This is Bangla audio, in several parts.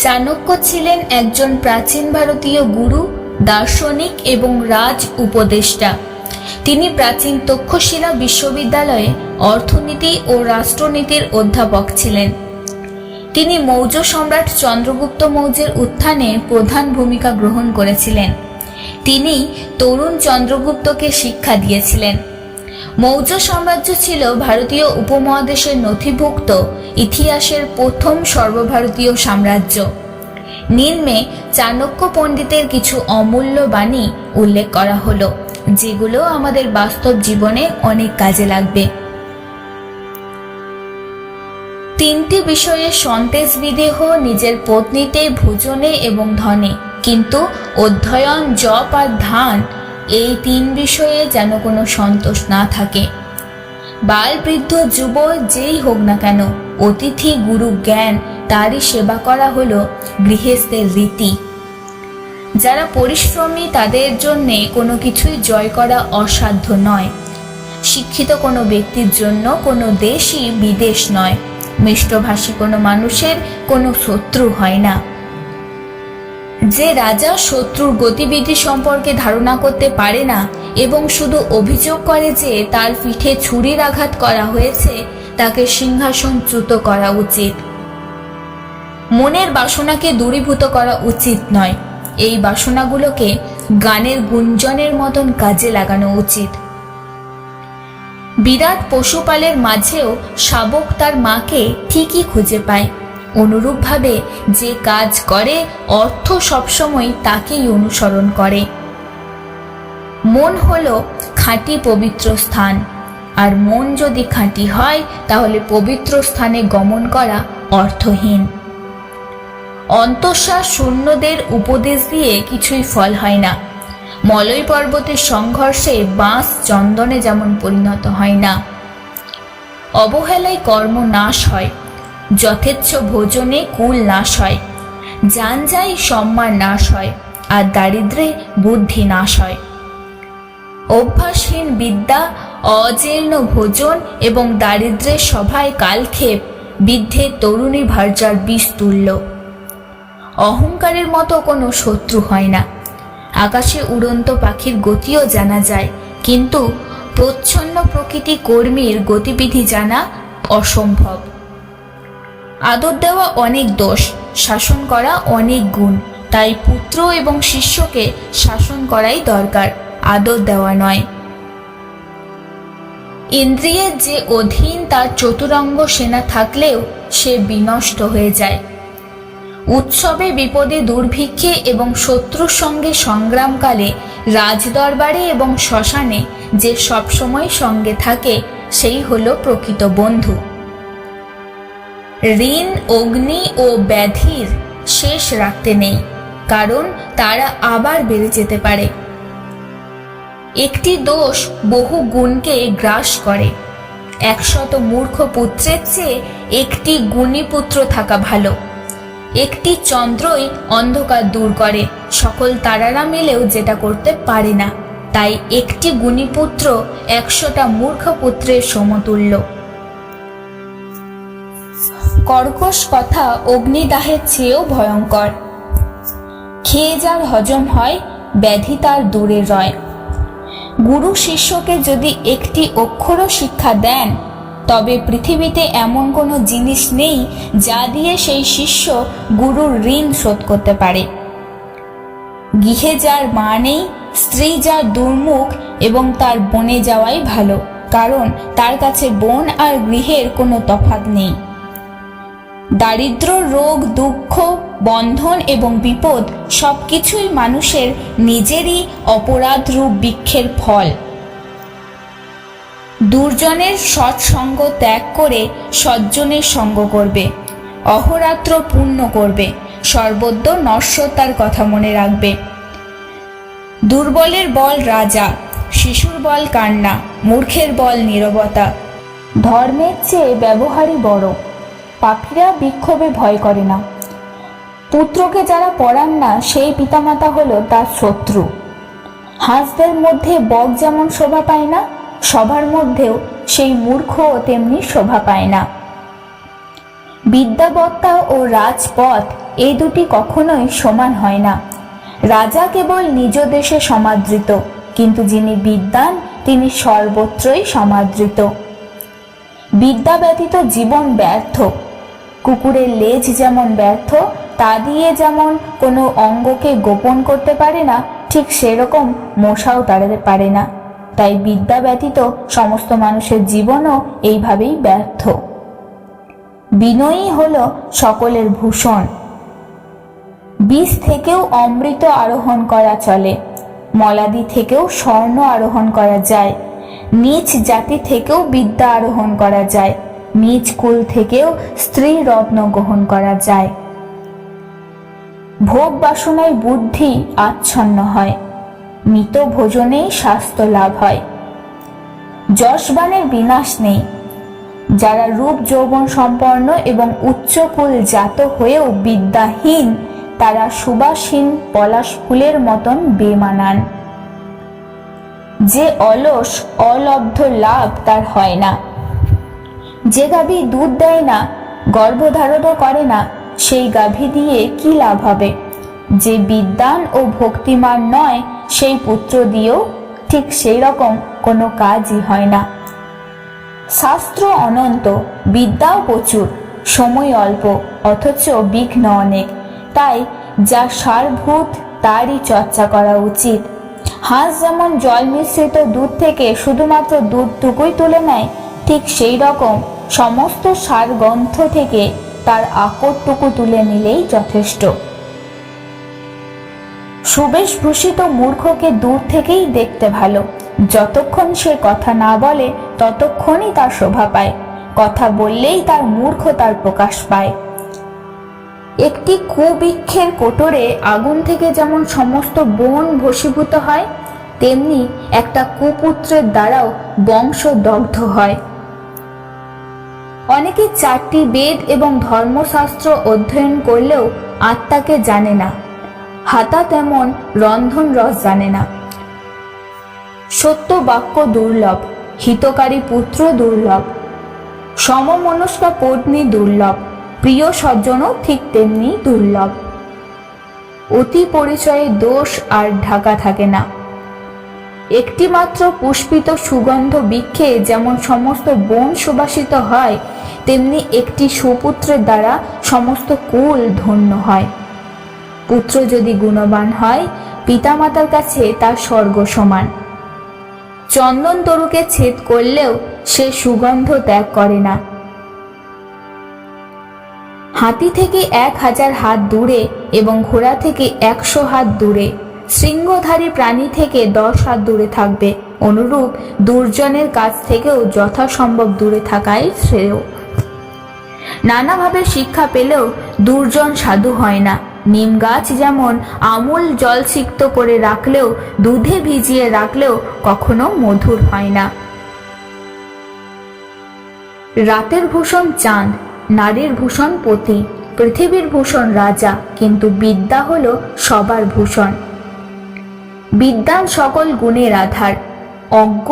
চাণক্য ছিলেন একজন প্রাচীন ভারতীয় গুরু, দার্শনিক এবং রাজ উপদেষ্টা। তিনি প্রাচীন তক্ষশিলা বিশ্ববিদ্যালয়ে অর্থনীতি ও রাষ্ট্রনীতির অধ্যাপক ছিলেন। তিনি মৌর্য সম্রাট চন্দ্রগুপ্ত মৌর্যের উত্থানে প্রধান ভূমিকা গ্রহণ করেছিলেন। তিনি তরুণ চন্দ্রগুপ্তকে শিক্ষা দিয়েছিলেন। মৌর্য সাম্রাজ্য ছিল ভারতীয় উপমহাদেশের নথিভুক্ত ইতিহাসের প্রথম সর্বভারতীয় সাম্রাজ্য। নিম্নে চাণক্য পণ্ডিতের কিছু অমূল্য বাণী উল্লেখ করা হলো, যেগুলো আমাদের বাস্তব জীবনে অনেক কাজে লাগবে। 3টি বিষয়ে সন্তেষ বিদেহ নিজের পত্নীতে, ভোজনে এবং ধনে, কিন্তু অধ্যয়ন, জপ আর ধ্যান, এই 3 বিষয়ে যেন কোনো সন্তোষ না থাকে। বাল, বৃদ্ধ, যুব যেই হোক না কেন, অতিথি, গুরু, জ্ঞান তারই সেবা করা হলো গৃহস্থের রীতি। যারা পরিশ্রমী তাদের জন্যে কোনো কিছুই জয় করা অসাধ্য নয়। শিক্ষিত কোনো ব্যক্তির জন্য কোনো দেশই বিদেশ নয়। মিষ্টভাষী কোনো মানুষের কোনো শত্রু হয় না। যে রাজা শত্রুর গতিবিধি সম্পর্কে ধারণা করতে পারে না এবং শুধু অভিযোগ করে যে তার পিঠে ছুরির আঘাত করা হয়েছে, তাকে সিংহাসনচ্যুত করা উচিত। মনের বাসনাকে দূরীভূত করা উচিত নয়। এই বাসনাগুলোকে গানের গুঞ্জনের মতন কাজে লাগানো উচিত। বিরাট পশুপালের মাঝেও শাবক তার মাকে ঠিকই খুঁজে পায়। অনুরূপভাবে যে কাজ করে অর্থ সবসময় তাকেই অনুসরণ করে। মন হলো খাঁটি পবিত্র স্থান, আর মন যদি খাঁটি হয় তাহলে পবিত্র স্থানে গমন করা অর্থহীন। অন্তঃশ্বাস শূন্যদের উপদেশ দিয়ে কিছুই ফল হয় না। মলয় পর্বতের সংঘর্ষে বাঁশ চন্দনে যেমন পরিণত হয় না। অবহেলায় কর্ম নাশ হয়, যথেচ্ছ ভোজনে কুল নাশ হয়, যানজায় সম্মান নাশ হয়, আর দারিদ্রে বুদ্ধি নাশ হয়। অভ্যাসহীন বিদ্যা, অজীর্ণ ভোজন এবং দারিদ্রের সভায় কালক্ষেপ বৃদ্ধে তরুণী ভার্যার বিষ তুল্য। অহংকারের মতো কোনো শত্রু হয় না। আকাশে উড়ন্ত পাখির গতিও জানা যায়, কিন্তু প্রচ্ছন্ন প্রকৃতি কর্মীর গতিবিধি জানা অসম্ভব। আদর দেওয়া অনেক দোষ, শাসন করা অনেক গুণ। তাই পুত্র এবং শিষ্যকে শাসন করাই দরকার, আদর দেওয়া নয়। ইন্দ্রিয়ের যে অধীন তার চতুরঙ্গ সেনা থাকলেও সে বিনষ্ট হয়ে যায়। উৎসবে, বিপদে, দুর্ভিক্ষে এবং শত্রুর সঙ্গে সংগ্রামকালে, রাজদরবারে এবং শ্মশানে যে সবসময় সঙ্গে থাকে, সেই হলো প্রকৃত বন্ধু। ঋণ, অগ্নি ও ব্যাধির শেষ রাখতে নেই, কারণ তারা আবার বেড়ে যেতে পারে। একটি দোষ বহু গুণকে গ্রাস করে। 100 মূর্খ পুত্রের চেয়ে একটি গুণী পুত্র থাকা ভালো। একটি চন্দ্রই অন্ধকার দূর করে, সকল তারারা মিলেও যেটা করতে পারে না। তাই একটি গুণী পুত্র 100টা মূর্খ পুত্রের সমতুল্য। কর্কশ কথা অগ্নিদাহের চেয়েও ভয়ঙ্কর। খেয়ে যার হজম হয়, ব্যাধি তার দূরে রয়। গুরু শিষ্যকে যদি একটি অক্ষরও শিক্ষা দেন, তবে পৃথিবীতে এমন কোনো জিনিস নেই যা দিয়ে সেই শিষ্য গুরুর ঋণ শোধ করতে পারে। গৃহে যার মা নেই, স্ত্রী যার দুর্মুখ এবং তার বনে যাওয়াই ভালো, কারণ তার কাছে বন আর গৃহের কোনো তফাৎ নেই। দারিদ্র, রোগ, দুঃখ, বন্ধন এবং বিপদ সবকিছুই মানুষের নিজেরই অপরাধরূপ বৃক্ষের ফল। দুর্জনের সৎসঙ্গ ত্যাগ করে সজ্জনের সঙ্গ করবে, অহরাত্র পুণ্য করবে, সর্বদ্য নশ্বরতার কথা মনে রাখবে। দুর্বলের বল রাজা, শিশুর বল কান্না, মূর্খের বল নীরবতা। ধর্মের চেয়ে ব্যবহারই বড়। পাপীরা বিক্ষোভে ভয় করে না। পুত্রকে যারা পড়ান না, সেই পিতামাতা হলো তার শত্রু। হাঁসদের মধ্যে বক যেমন শোভা পায় না, সবার মধ্যেও সেই মূর্খ তেমনি শোভা পায় না। বিদ্যাবত্তা ও রাজপথ এই দুটি কখনোই সমান হয় না। রাজা কেবল নিজ দেশে সমাদৃত, কিন্তু যিনি বিদ্বান তিনি সর্বত্রই সমাদৃত। বিদ্যা ব্যতীত জীবন ব্যর্থ। কুকুরের লেজ যেমন ব্যর্থ, তা দিয়ে যেমন কোনো অঙ্গকে গোপন করতে পারে না, ঠিক সেরকম মশাও তাড়াতে পারে না। তাই বিদ্যা ব্যতীত সমস্ত মানুষের জীবনও এইভাবেই ব্যর্থ। বিনয়ী হল সকলের ভূষণ। বীজ থেকেও অমৃত আরোহণ করা চলে, মলাদি থেকেও স্বর্ণ আরোহণ করা যায়, নীচ জাতি থেকেও বিদ্যা আরোহণ করা যায়, নীচ কুল থেকেও স্ত্রী রত্ন গ্রহণ করা যায়। ভোগ বাসনায় বুদ্ধি আচ্ছন্ন হয়, মিত ভোজনেই স্বাস্থ্য লাভ হয়। যশবানের বিনাশ নেই। যারা রূপ যৌবন সম্পন্ন এবং উচ্চকুল জাত হয়েও বিদ্যাহীন, তারা সুবাসহীন পলাশ ফুলের মতন বেমানান। যে অলস, অলব্ধ লাভ তার হয় না। যে গাভী দুধ দেয় না, গর্ভধারণও করে না, সেই গাভী দিয়ে কি লাভ হবে? যে বিদ্বান ও ভক্তিমান নয়, সেই পুত্র দিয়েও ঠিক সেই রকম কোনো কাজই হয় না। শাস্ত্র অনন্ত, বিদ্যাও প্রচুর, সময় অল্প, অথচ বিঘ্ন অনেক। তাই যা সারভূত তারই চর্চা করা উচিত। হাঁস যেমন জল মিশ্রিত দুধ থেকে শুধুমাত্র দুধটুকুই তুলে নেয়, ঠিক সেই রকম সমস্ত সার গ্রন্থ থেকে তার আকরটুকু তুলে নিলেই যথেষ্ট। সুবেশভূষিত মূর্খকে দূর থেকেই দেখতে ভালো। যতক্ষণ সে কথা না বলে ততক্ষণই তার শোভা পায়, কথা বললেই তার মূর্খতার প্রকাশ পায়। একটি কুবৃক্ষের কোটরে আগুন থেকে যেমন সমস্ত বন ভস্মীভূত হয়, তেমনি একটা কুপুত্রের দ্বারাও বংশ দগ্ধ হয়। অনেকে 4টি বেদ এবং ধর্মশাস্ত্র অধ্যয়ন করলেও আত্মাকে জানে না। হাতা তেমন রন্ধন রস জানে না। সত্য বাক্য দুর্লভ, হিতকারী পুত্র দুর্লভ, সমমনস্কা পত্নী দুর্লভ, প্রিয় সজ্জনও ঠিক তেমনি দুর্লভ। অতি পরিচয়ে দোষ আর ঢাকা থাকে না। একটি মাত্র পুষ্পিত সুগন্ধ বৃক্ষে যেমন সমস্ত বন সুবাসিত হয়, তেমনি একটি সুপুত্রের দ্বারা সমস্ত কুল ধন্য হয়। পুত্র যদি গুণবান হয়, পিতামাতার কাছে তার স্বর্গ সমান। চন্দন তরুকে ছেদ করলেও সে সুগন্ধ ত্যাগ করে না। হাতি থেকে 1000 হাত দূরে এবং ঘোড়া থেকে 100 হাত দূরে, শৃঙ্গধারী প্রাণী থেকে 10 হাত দূরে থাকবে। অনুরূপ দুর্জনের কাছ থেকেও যথাসম্ভব দূরে থাকাই শ্রেয়। নানাভাবে শিক্ষা পেলেও দুর্জন সাধু হয় না। নিম গাছ যেমন আমূল জলসিক্ত করে রাখলেও, দুধে ভিজিয়ে রাখলেও কখনো মধুর হয় না। রাতের ভূষণ চাঁদ, নারীর ভূষণ পতি, পৃথিবীর ভূষণ রাজা, কিন্তু বিদ্যা হলো সবার ভূষণ। বিদ্বান সকল গুণের আধার, অজ্ঞ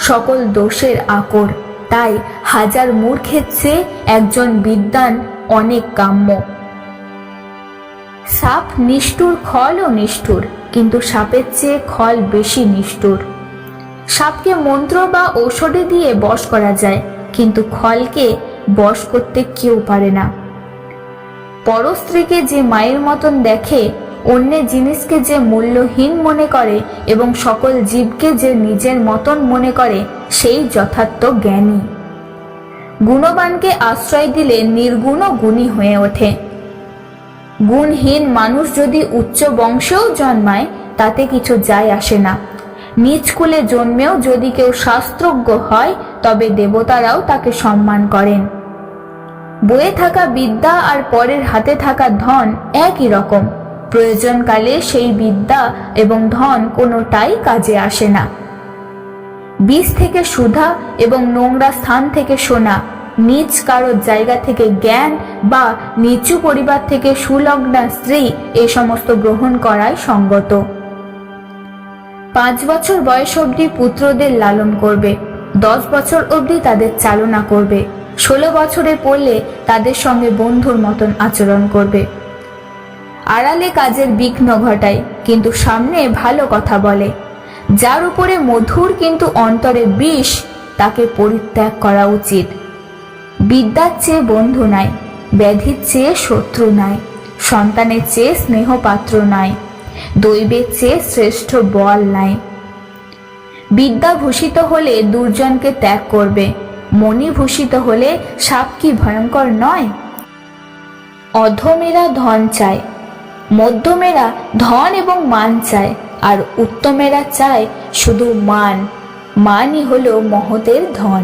সকল দোষের আকর। তাই 1000 মূর্খের চেয়ে একজন বিদ্বান অনেক কাম্য। সাপ নিষ্ঠুর, খলও নিষ্ঠুর, কিন্তু সাপের চেয়ে খল বেশি নিষ্ঠুর। সাপকে মন্ত্র বা ঔষধে দিয়ে বশ করা যায়, কিন্তু খলকে বশ করতে কেউ পারে না। পরস্ত্রীকে যে মায়ের মতন দেখে, অন্য জিনিসকে যে মূল্যহীন মনে করে এবং সকল জীবকে যে নিজের মতন মনে করে, সেই যথার্থ জ্ঞানী। গুণবানকে আশ্রয় দিলে নির্গুণ গুণী হয়ে ওঠে। গুণহীন মানুষ যদি উচ্চ বংশেও জন্মায়, তাতে কিছু যায় আসে না। নিজ কুলে জন্মেও যদি কেউ শাস্ত্রজ্ঞ হয়, তবে দেবতারাও তাকে সম্মান করেন। বয়ে থাকা বিদ্যা আর পরের হাতে থাকা ধন একই রকম। প্রয়োজনকালে সেই বিদ্যা এবং ধন কোনোটাই কাজে আসে না। বীজ থেকে সুধা এবং নোংরা স্থান থেকে সোনা, নিজ কারো জায়গা থেকে জ্ঞান বা নিচু পরিবার থেকে সুলগ্না স্ত্রী, এই সমস্ত গ্রহণ করাই সঙ্গত। 5 বছর বয়স অবধি পুত্রদের লালন করবে, 10 বছর অবধি তাদের চালনা করবে, 16 বছরে পড়লে তাদের সঙ্গে বন্ধুর মতন আচরণ করবে। আড়ালে কাজের বিঘ্ন ঘটায় কিন্তু সামনে ভালো কথা বলে। যার উপরে মধুর কিন্তু অন্তরে বিষ, তাকে পরিত্যাগ করা উচিত। বিদ্যার চেয়ে বন্ধু নাই, ব্যাধির চেয়ে শত্রু নাই, সন্তানের চেয়ে স্নেহপাত্র নাই, দৈবের চেয়ে শ্রেষ্ঠ বল নাই। বিদ্যা ভূষিত হলে দুর্জনকে ত্যাগ করবে, মণি ভূষিত হলে সাপ কি ভয়ঙ্কর নয়? অধমেরা ধন চায়, মধ্যমেরা ধন এবং মান চায়, আর উত্তমেরা চায় শুধু মান। মানই হলো মহতের ধন।